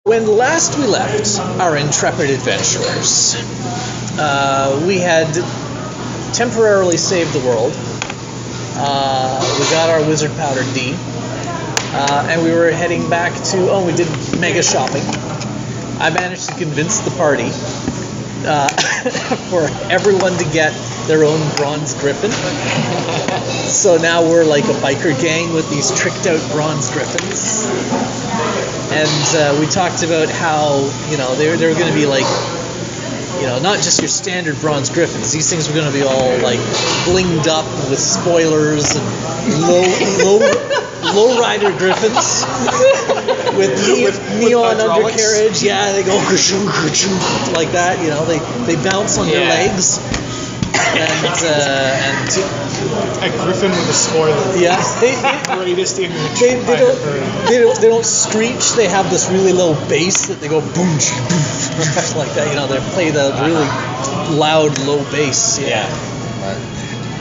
When last we left our intrepid adventurers, we had temporarily saved the world. We got our wizard powder D, and we were heading back to, we did mega shopping. I managed to convince the party for everyone to get their own bronze griffin. So now we're like a biker gang with these tricked out bronze griffins. And we talked about how, they were going to be like, not just your standard bronze griffins. These things were going to be all like blinged up with spoilers and low rider griffins with neon undercarriage. Yeah, they go like that. They bounce on their legs. And a griffin with a spoiler. Yeah, greatest image. They don't screech. They have this really low bass that they go boom, like that. They play the really loud low bass. Yeah.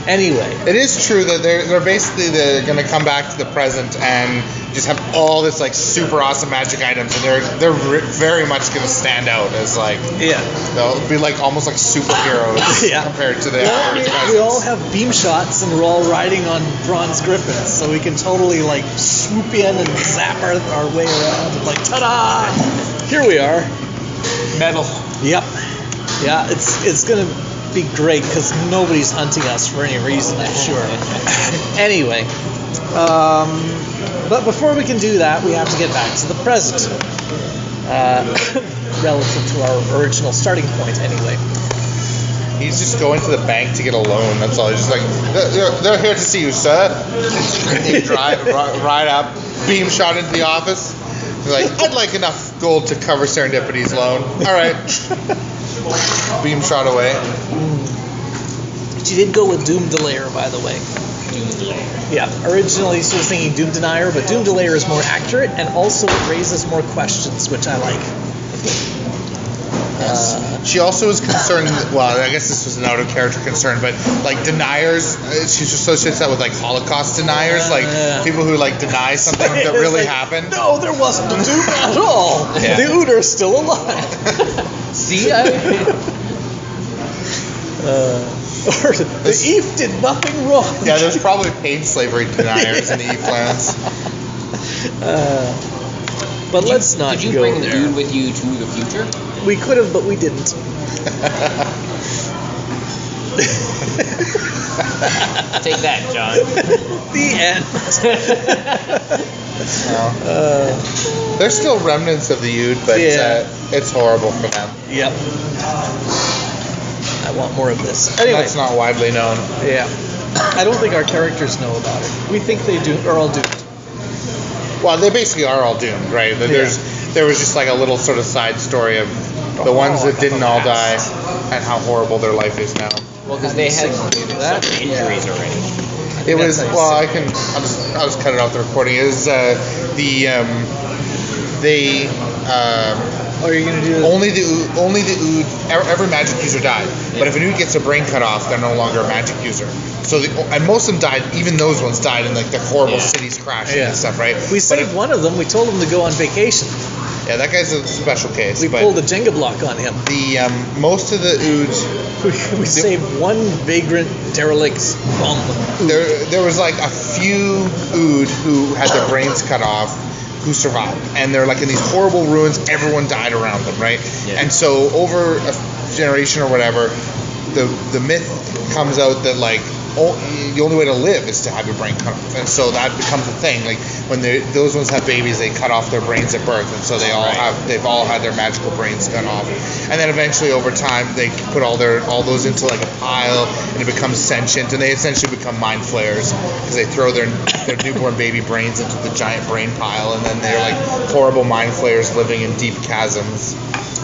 Anyway, it is true that they're basically going to come back to the present and just have all this like super awesome magic items, and they're very much going to stand out as like they'll be like almost like superheroes compared to the average peasants. We all have beam shots and we're all riding on bronze griffins, so we can totally like swoop in and zap our way around and like ta-da! Here we are. Metal. Yep. Yeah, it's gonna be great because nobody's hunting us for any reason, I'm sure. Anyway, but before we can do that, we have to get back to the present, relative to our original starting point. Anyway, he's just going to the bank to get a loan. That's all. He's just like, they're here to see you, sir. He ride up, beam shot into the office. He's like, I'd like enough gold to cover Serendipity's loan. All right. Beam shot away. She did go with Doom Delayer, by the way. Doom Delayer. Yeah, originally she was thinking Doom Denier, but Doom Delayer is more accurate, and also it raises more questions, which I like. She also is concerned, well, I guess this was an out-of-character concern, but, like, deniers, she associates that with, like, Holocaust deniers, like, people who, like, deny something that really happened. No, there wasn't a Doom at all. Yeah. The Ooder's still alive. See, or the Eve did nothing wrong. Yeah, there's probably paid slavery deniers in the Eve lands. But let's not go there. Did you bring the dude with you to the future? We could have, but we didn't. Take that, John. The end. There's still remnants of the Ood, but it's horrible for them. Yep. I want more of this. Anyway. That's not widely known. Yeah. I don't think our characters know about it. We think they are all doomed. Well, they basically are all doomed, right? There was just like a little sort of side story of the ones that didn't all die and how horrible their life is now. Well, because they had some injuries already. It was I'll just cut it off the recording. It was are you gonna do only the Ood? Every magic user died, but if an Ood gets a brain cut off, they're no longer a magic user. So and most of them died. Even those ones died in like the horrible cities crashing and stuff, right? We saved one of them. We told him to go on vacation. Yeah, that guy's a special case. We pulled a Jenga block on him. The most of the Oods. We saved one vagrant derelict bum. There was like a few Ood who had their brains cut off, who survived, and they're like in these horrible ruins. Everyone died around them, right? Yeah. And so over a generation or whatever, the myth comes out that like the only way to live is to have your brain cut off, and so that becomes a thing. Like when those ones have babies, they cut off their brains at birth, and so they've all had their magical brains cut off, and then eventually over time they put all those into like a pile, and it becomes sentient, and they essentially become mind flayers because they throw their newborn baby brains into the giant brain pile, and then they're like horrible mind flayers living in deep chasms.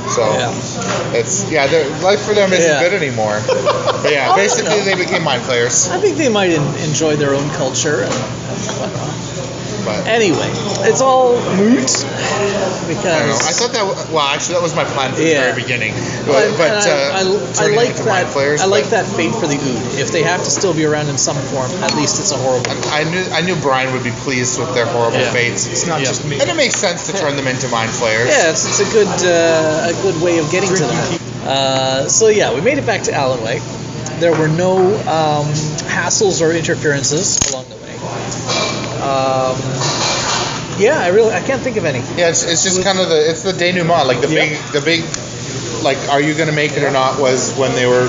So their life for them isn't good anymore. But yeah, basically they became mind flayers. I think they might enjoy their own culture and whatnot. but Anyway, it's all moot I because don't know. I thought that. Well, actually, that was my plan from the Yeah. very beginning. Well, But I like into that. mind flayers, I like but that fate for the Ood. If they have to still be around in some form, at least it's a horrible. I knew Brian would be pleased with their horrible Yeah. fates. It's not Yeah. just me. And it makes sense to turn them into mind flayers. Yeah, it's a good way of getting to that. So yeah, we made it back to Allenway. There were no hassles or interferences along the way. Yeah, I can't think of any. Yeah, it's just kind of it's the denouement, like the big, like, are you gonna make it or not, was when they were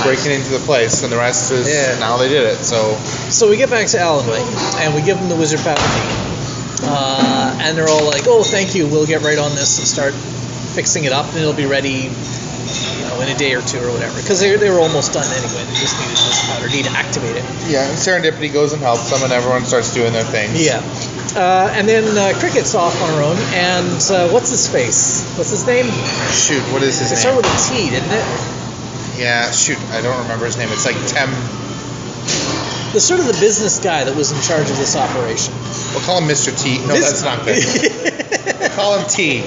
breaking into the place, and the rest is now they did it. So we get back to Allenway, and we give them the wizard powder tea. And they're all like, "Oh, thank you. We'll get right on this and start fixing it up, and it'll be ready, in a day or two or whatever." Because they were almost done anyway. They just needed this powder tea to activate it. yeah, Serendipity goes and helps them, and everyone starts doing their things. Yeah. And then Cricket's off on her own, and what's his face? What's his name? Shoot, what is his It name? started with a T, didn't it? Yeah, shoot, I don't remember his name. It's like Tem. The sort of the business guy that was in charge of this operation. We'll call him Mr. T. No, that's not good. Call him T.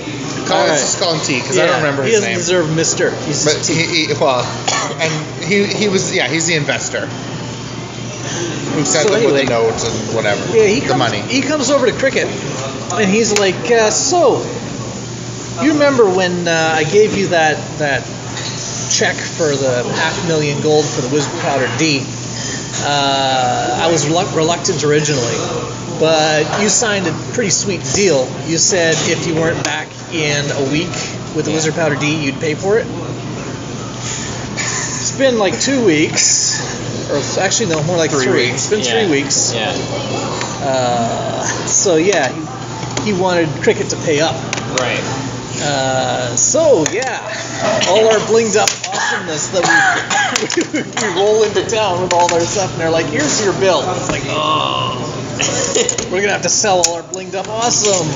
Let's just call him T, because I don't remember his name. He doesn't deserve Mister. He's But just T. he was he's the investor who sent So them with anyway, the notes and whatever. Yeah, the money. He comes over to Cricket, and he's like, "So, you remember when I gave you that check for the 500,000 gold for the wizard powder D? I was reluctant originally, but you signed a pretty sweet deal. You said if you weren't back in a week with the wizard powder D, you'd pay for it. It's been like 2 weeks, or actually no, more like 3 weeks. It's been 3 weeks. Yeah. So yeah, he wanted Cricket to pay up. Right. So yeah, all our blinged up awesomeness that we roll into town with all our stuff, and they're like, "Here's your bill." It's like, oh, we're gonna have to sell all our blinged up awesome,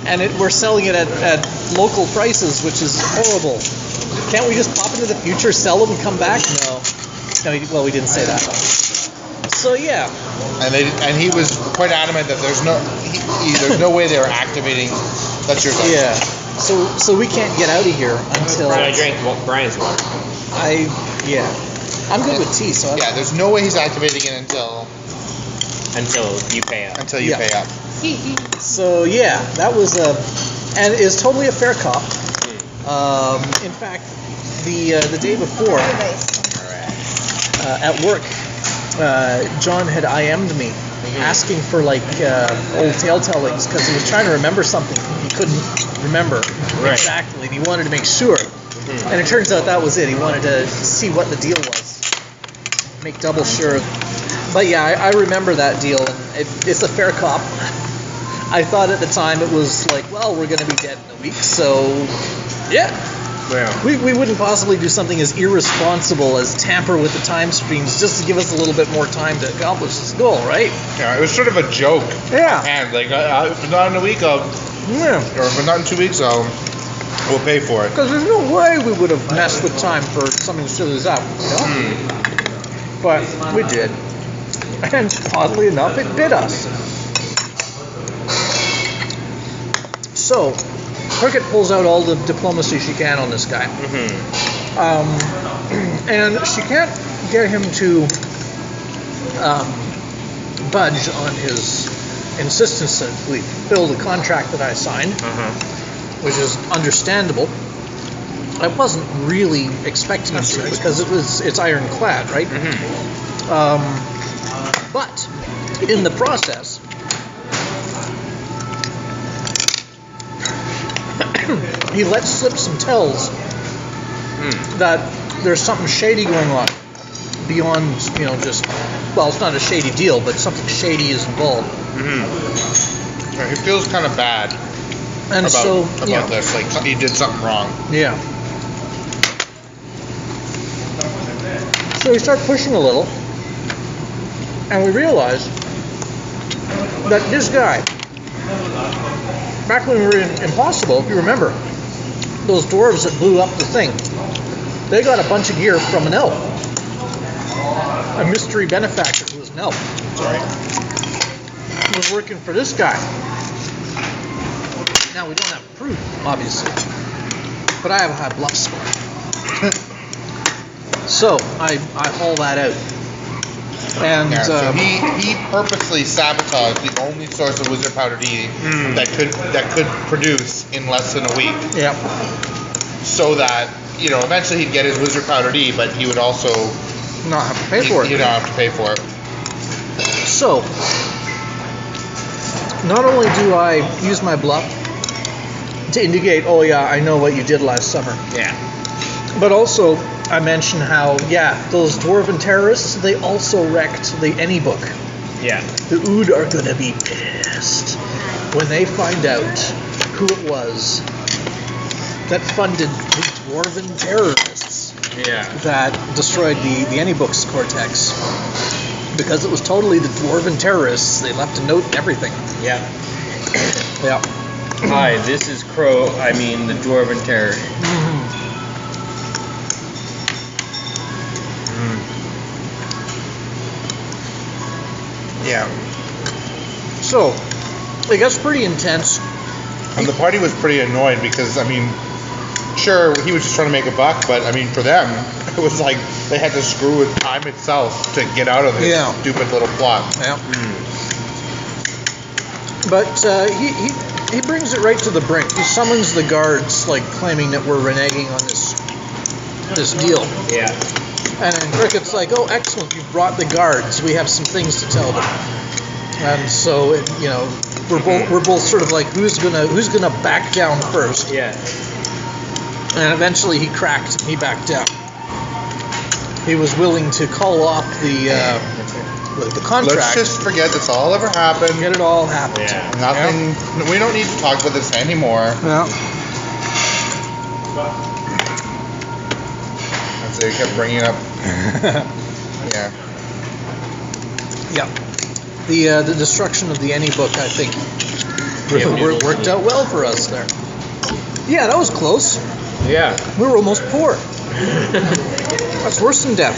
and we're selling it at local prices, which is horrible. Can't we just pop into the future, sell them, and come back? No, we didn't say that. So yeah, And he was quite adamant that there's no way they were activating. That's your thing. yeah. So we can't get out of here until I drank Brian's water. I'm good with tea, so Yeah, there's no way he's activating it until you pay up. you pay up. So yeah, that was and it is totally a fair cop. In fact, the day before at work, John had IM'd me asking for like old tale tellings because he was trying to remember something he couldn't remember exactly, and he wanted to make sure. And it turns out that was it. He wanted to see what the deal was, make double sure. But yeah, I remember that deal, and it's a fair cop. I thought at the time it was like, well, we're going to be dead in a week, so yeah. We wouldn't possibly do something as irresponsible as tamper with the time streams just to give us a little bit more time to accomplish this goal, right? Yeah, it was sort of a joke. Yeah. And like, if it's not in a week, or if it's not in 2 weeks, we'll pay for it. Because there's no way we would have messed with time for something as silly as that, But we did. And oddly enough, it bit us. So, Cricket pulls out all the diplomacy she can on this guy. And she can't get him to budge on his insistence that we fill the contract that I signed, which is understandable. I wasn't really expecting him to because it's ironclad, right? But in the process, he lets slip some tells that there's something shady going on beyond, just, well, it's not a shady deal, but something shady is involved. He feels kind of bad And about this, like he did something wrong. Yeah. So we start pushing a little, and we realize that this guy, back when we were in Impossible, if you remember, those dwarves that blew up the thing, they got a bunch of gear from an elf. A mystery benefactor who was an elf. was working for this guy. Now, we don't have proof, obviously, but I have a high bluff score. So, I haul that out. And Yeah, so he purposely sabotaged the only source of wizard powder D that could produce in less than a week. Yeah. So that, you know, eventually he'd get his wizard powder D, but he would also Not have to pay for it. He'd not have to pay for it. So, not only do I use my bluff to indicate, oh yeah, I know what you did last summer, Yeah. but also I mention how, yeah, those dwarven terrorists, they also wrecked the Any book. Yeah. The Ood are gonna be pissed when they find out who it was that funded the dwarven terrorists Yeah. that destroyed the Any book's cortex. Because it was totally the dwarven terrorists. They left a note and everything. Yeah. Yeah. Hi, this is the Dwarven Terror. Yeah. So, it gets pretty intense. And the party was pretty annoyed because, I mean, sure, he was just trying to make a buck, but, I mean, for them, it was like they had to screw with time itself to get out of this stupid little plot. Yeah. But he brings it right to the brink. He summons the guards, like, claiming that we're reneging on this deal. Yeah. And then Cricket's like, oh, excellent, you've brought the guards. We have some things to tell them. And so, we're both sort of like, who's gonna back down first? Yeah. And eventually he cracked and he backed down. He was willing to call off the contract. Let's just forget this all ever happened. Get it all happened. Yeah. Nothing. We don't need to talk about this anymore. Yeah. And so he kept bringing up. Yeah. Yeah. The destruction of the Any book, I think, worked out well for us there. Yeah, that was close. Yeah. We were almost poor. That's worse than death.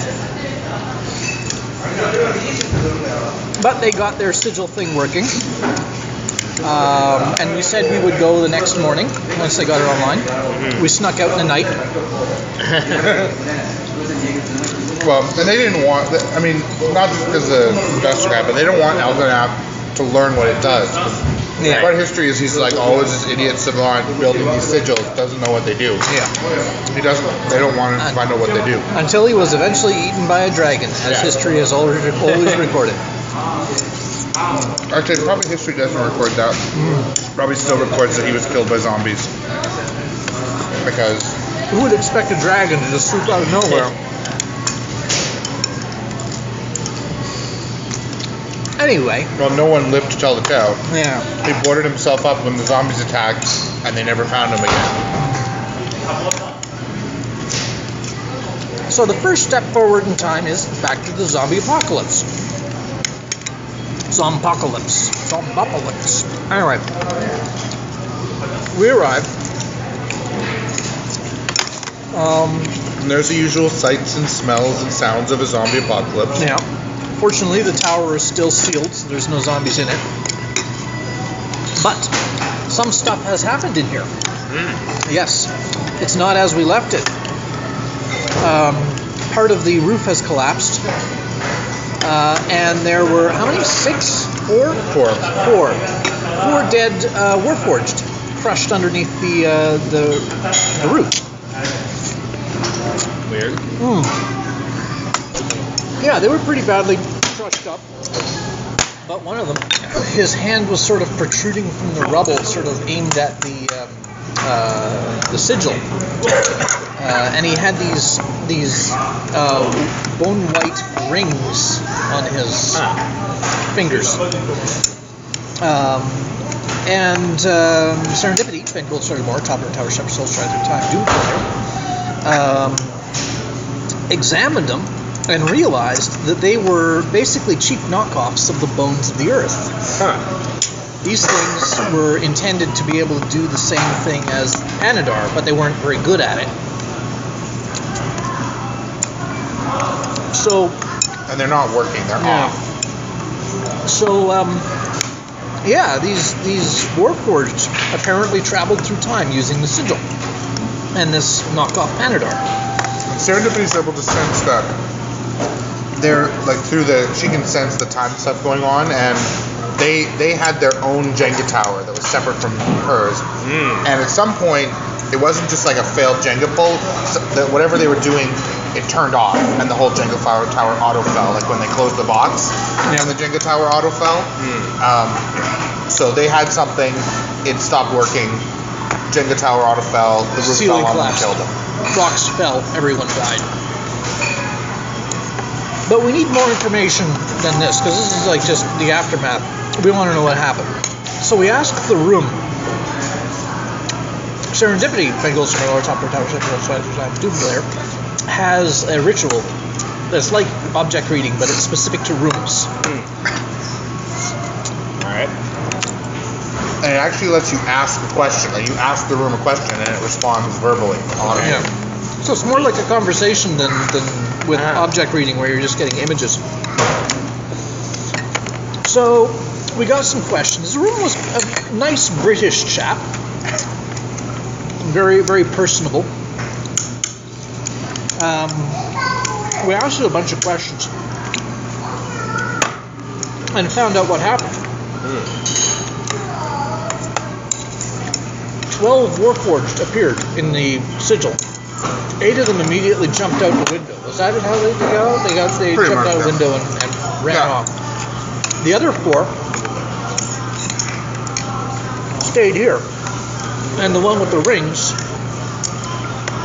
But they got their sigil thing working. And we said we would go the next morning once they got it online. We snuck out in the night. Well, and they didn't want. I mean, not just because the investor guy, but they don't want Eldenap to learn what it does. Yeah. Part of history is he's like always this idiot savant building these sigils, doesn't know what they do. Yeah. He doesn't. They don't want him to find out what they do. Until he was eventually eaten by a dragon, as history has always recorded. Actually, probably history doesn't record that. Probably still records that he was killed by zombies. Because Who would expect a dragon to just swoop out of nowhere? Anyway. well, no one lived to tell the tale. Yeah. He boarded himself up when the zombies attacked, and they never found him again. So the first step forward in time is back to the zombie apocalypse. Zompocalypse. Zombopocalypse. Anyway. We arrive. And there's the usual sights and smells and sounds of a zombie apocalypse. Yeah. Fortunately, the tower is still sealed, so there's no zombies in it. But some stuff has happened in here. Yes. It's not as we left it. Part of the roof has collapsed. And there were, how many? 6? 4? 4 dead Warforged crushed underneath the roof. Weird. Yeah, they were pretty badly crushed up. But one of them, his hand was sort of protruding from the rubble, sort of aimed at the sigil. And he had these bone white rings on his fingers. And serendipity, Ben Gold started more, top of Tower Shepherd Souls tried their time, Doom examined them and realized that they were basically cheap knockoffs of the bones of the earth. These things were intended to be able to do the same thing as Anadar, but they weren't very good at it. So... And they're not working, they're off. So, Yeah, these Warforged apparently traveled through time using the sigil and this knockoff Panadar. Serendipity's able to sense that they're like she can sense the time stuff going on, and they had their own Jenga tower that was separate from hers. And at some point, it wasn't just like a failed Jenga pull. So that whatever they were doing, it turned off, and the whole Jenga tower auto fell. Like when they closed the box, and the Jenga tower auto fell. So they had something. It stopped working. Jenga tower auto fell. The roof Ceiling fell on and collapsed. killed them. Rocks fell. Everyone died. But we need more information than this, because this is like just the aftermath. We want to know what happened. So we asked the room. Serendipity, Bengals from our top tower, Blair, has a ritual that's like object reading, but it's specific to rooms. Alright. And it actually lets you ask a question. Like you ask the room a question, and it responds verbally. Yeah. So it's more like a conversation than with object reading, where you're just getting images. So we got some questions. The room was a nice British chap. Very, very personable. We asked you a bunch of questions and found out what happened. 12 Warforged appeared in the sigil. 8 of them immediately jumped out the window. Was that how they go? They Pretty jumped much, out a yeah. window and ran off. The other 4 stayed here. And the one with the rings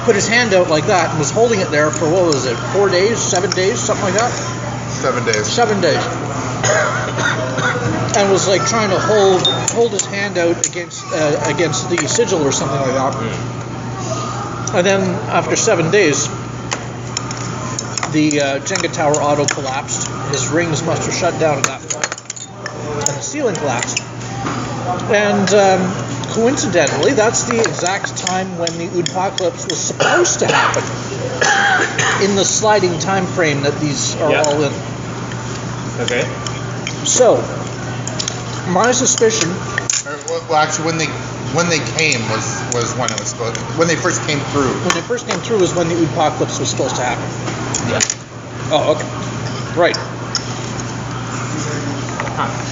put his hand out like that and was holding it there for, what was it, 4 days, 7 days, something like that? 7 days. 7 days. And was like trying to hold his hand out against the sigil or something like that. And then after 7 days, the Jenga tower auto collapsed. His rings must have shut down at that point, and the ceiling collapsed. And coincidentally, that's the exact time when the apocolypse was supposed to happen, in the sliding time frame that these are all in. Okay. So, my suspicion. Well, actually, when they came was when it was supposed. When they first came through. When they first came through was when the apocalypse was supposed to happen. Yeah. Oh, okay. Right.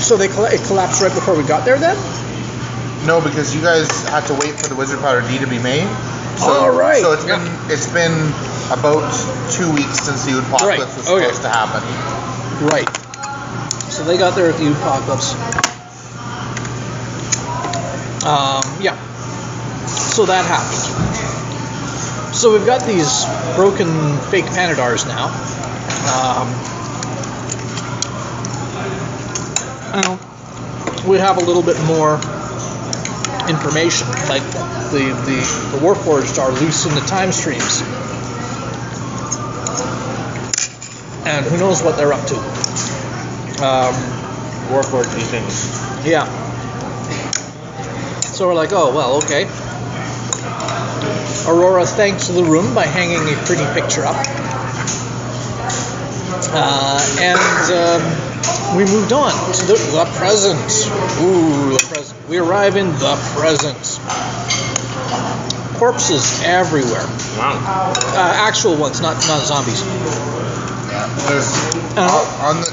So it collapsed right before we got there then? No, because you guys had to wait for the wizard powder D to be made. So, Oh, right. So it's been about 2 weeks since the apocalypse was supposed to happen. Right. So they got there at the apocalypse. Yeah. So that happened. So we've got these broken fake Panadars now. We have a little bit more information, like the Warforged are loose in the time streams. And who knows what they're up to. Warforged these things. Yeah. So we're like, oh, well, okay. Aurora thanks the room by hanging a pretty picture up. And we moved on to the present. Ooh, the present. We arrive in the present. Corpses everywhere. Wow. Actual ones, not zombies.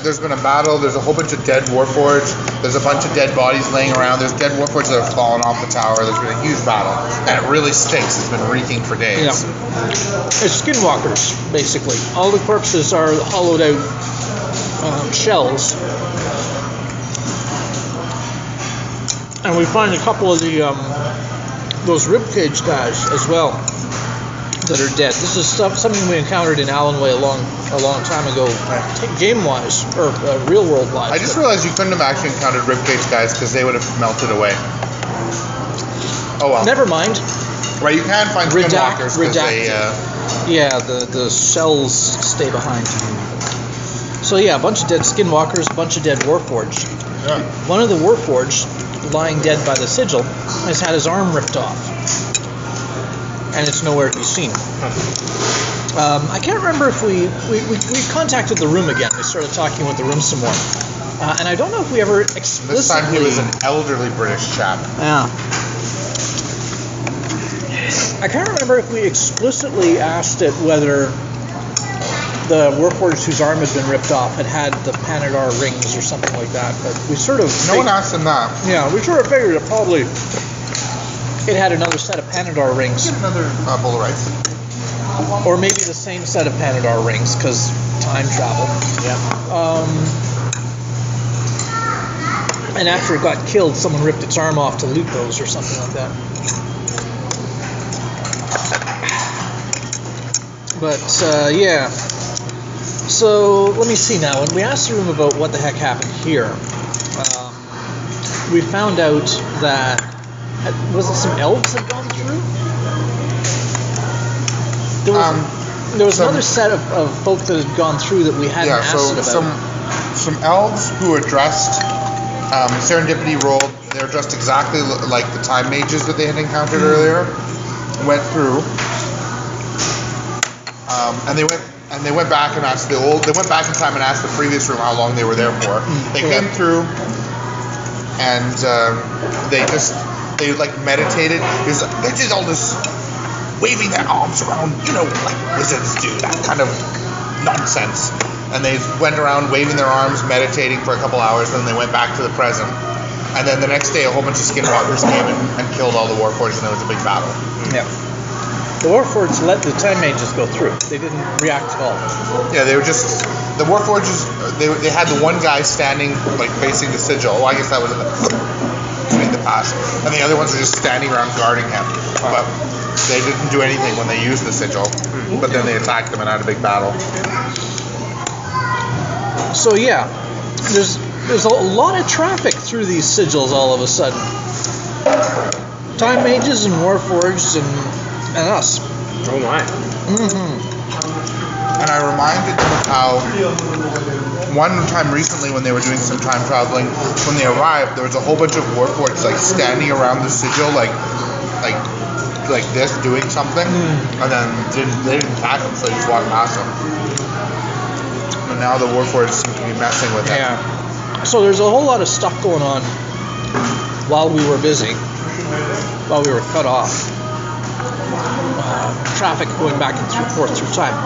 There's been a battle. There's a whole bunch of dead Warforged. There's a bunch of dead bodies laying around. There's dead Warforged that have fallen off the tower. There's been a huge battle, and it really stinks. It's been reeking for days. Yeah. It's skinwalkers, basically. All the corpses are hollowed out shells. And we find a couple of those ribcage guys as well that are dead. This is something we encountered in Allen Way a long time ago, game-wise, or real-world-wise. I just realized you couldn't have actually encountered ribcage guys because they would have melted away. Oh well. Never mind. Right, you can find skinwalkers because they. Yeah, the shells stay behind. So yeah, a bunch of dead skinwalkers, a bunch of dead Warforged. Yeah. One of the Warforged, lying dead by the sigil, has had his arm ripped off. And it's nowhere to be seen. I can't remember if we contacted the room again. We started talking with the room some more. And I don't know if we ever explicitly... This time he was an elderly British chap. Yeah. I can't remember if we explicitly asked it whether the Warforged whose arm had been ripped off had the Panadar rings or something like that, but we sort of... No one asked him that. Yeah, we sort of figured it probably... It had another set of Panadar rings. Get another bowl of rice. Or maybe the same set of Panadar rings, because time travel. Yeah. And after it got killed, someone ripped its arm off to loot those or something like that. But, yeah. So, let me see now. When we asked the room about what the heck happened here, we found out that... Was it some elves had gone through? There was another set of folk that had gone through that we hadn't asked about. Some elves who were dressed... Serendipity rolled. They were dressed exactly like the time mages that they had encountered earlier. Went through, and they went back and asked They went back in time and asked the previous room how long they were there for. They came through, and they like meditated. They did all this waving their arms around, like wizards do, that kind of nonsense. And they went around waving their arms, meditating for a couple hours, then they went back to the present. And then the next day, a whole bunch of skinwalkers came and killed all the Warforged, and there was a big battle. Yeah. The Warforged let the Time Mages go through. They didn't react at all. Yeah, they were just... The Warforged, they had the one guy standing, like, facing the sigil. Well, I guess that was between the past. And the other ones were just standing around guarding him. But they didn't do anything when they used the sigil. But then they attacked them and had a big battle. So yeah, there's a lot of traffic through these sigils all of a sudden. Time Mages and Warforged and us. Oh my. Mm-hmm. And I reminded them of how one time recently when they were doing some time traveling, when they arrived, there was a whole bunch of Warforged like standing around the sigil like this, doing something, and then they didn't attack them, so they just walked past them. And now the Warforged seem to be messing with it. Yeah. So there's a whole lot of stuff going on while we were busy, while we were cut off. Traffic going back and forth through time.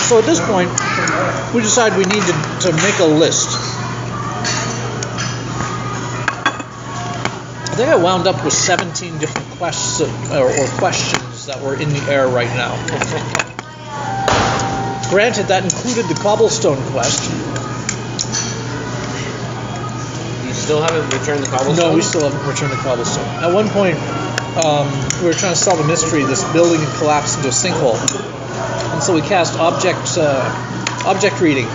So at this point, we decided we needed to make a list. I think I wound up with 17 different quests or questions that were in the air right now. Granted, that included the cobblestone quest. You still haven't returned the cobblestone? No, we still haven't returned the cobblestone. At one point, we were trying to solve a mystery. This building had collapsed into a sinkhole. And so we cast object reading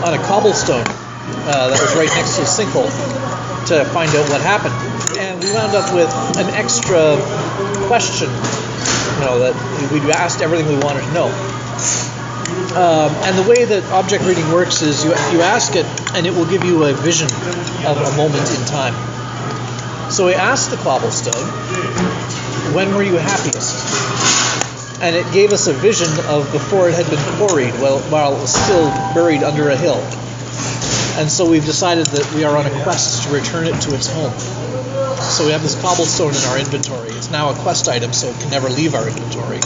on a cobblestone that was right next to the sinkhole to find out what happened. And we wound up with an extra question, that we asked everything we wanted to know. And the way that object reading works is you ask it, and it will give you a vision of a moment in time. So we asked the cobblestone, when were you happiest? And it gave us a vision of before it had been quarried while it was still buried under a hill. And so we've decided that we are on a quest to return it to its home. So we have this cobblestone in our inventory. It's now a quest item, so it can never leave our inventory.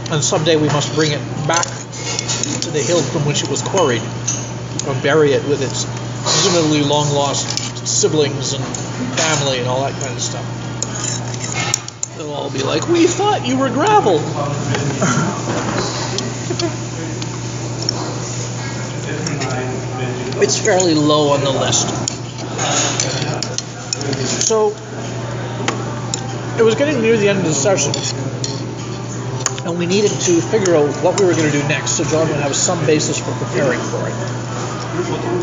And someday we must bring it back to the hill from which it was quarried, or bury it with its presumably long-lost siblings and family and all that kind of stuff. They'll all be like, "We thought you were gravel." It's fairly low on the list. So, it was getting near the end of the session, and we needed to figure out what we were going to do next, so John would have some basis for preparing for it.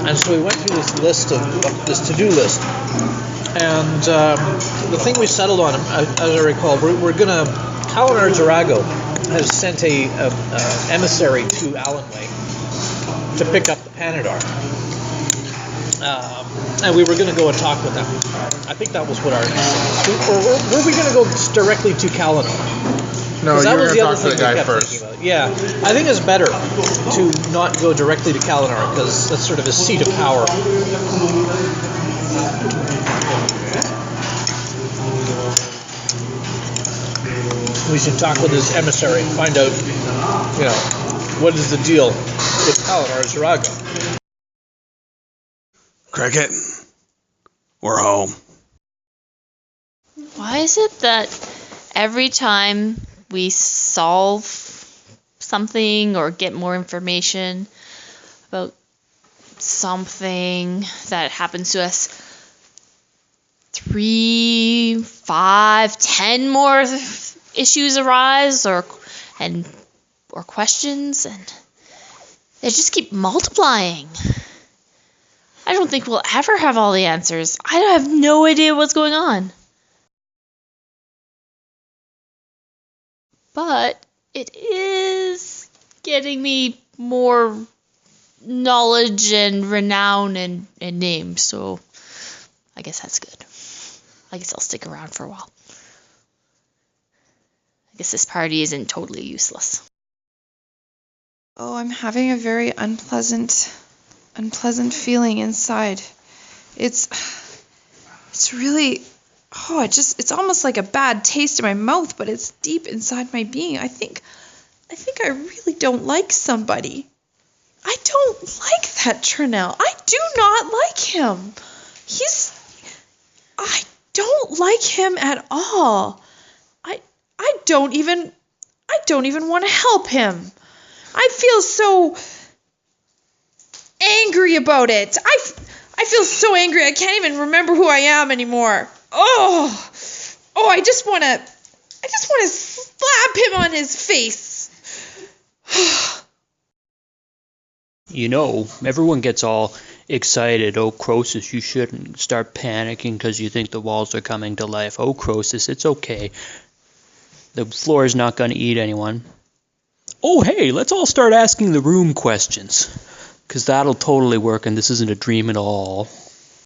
And so we went through this list this to-do list, and the thing we settled on, as I recall, we're going to... Kalinar Zarago has sent a emissary to Allenway to pick up the Panadar. And we were going to go and talk with them. I think that was what our... Or were we going to go directly to Kalinar? No, Because you that were was going the to other talk to thing the we guy kept first. thinking about. Yeah, I think it's better to not go directly to Kalinar because that's sort of his seat of power. We should talk with his emissary, find out, what is the deal with Kalinar Zaraga. Cricket, we're home. Why is it that every time we solve something or get more information about something that happens to us, 3, 5, 10 more issues arise or questions, and they just keep multiplying? I don't think we'll ever have all the answers. I have no idea what's going on. But it is getting me more knowledge and renown and names, so I guess that's good. I guess I'll stick around for a while. I guess this party isn't totally useless. Oh, I'm having a very unpleasant feeling inside. It's really, it's almost like a bad taste in my mouth, but it's deep inside my being. I think I really don't like somebody. I don't like that Trinell. I do not like him. I don't like him at all. I don't even want to help him. I feel so angry about it. I feel so angry I can't even remember who I am anymore. Oh, I just want to slap him on his face. Everyone gets all excited. Oh, Croesus, you shouldn't start panicking because you think the walls are coming to life. Oh, Croesus, it's okay. The floor is not going to eat anyone. Oh, hey, let's all start asking the room questions, because that'll totally work, and this isn't a dream at all.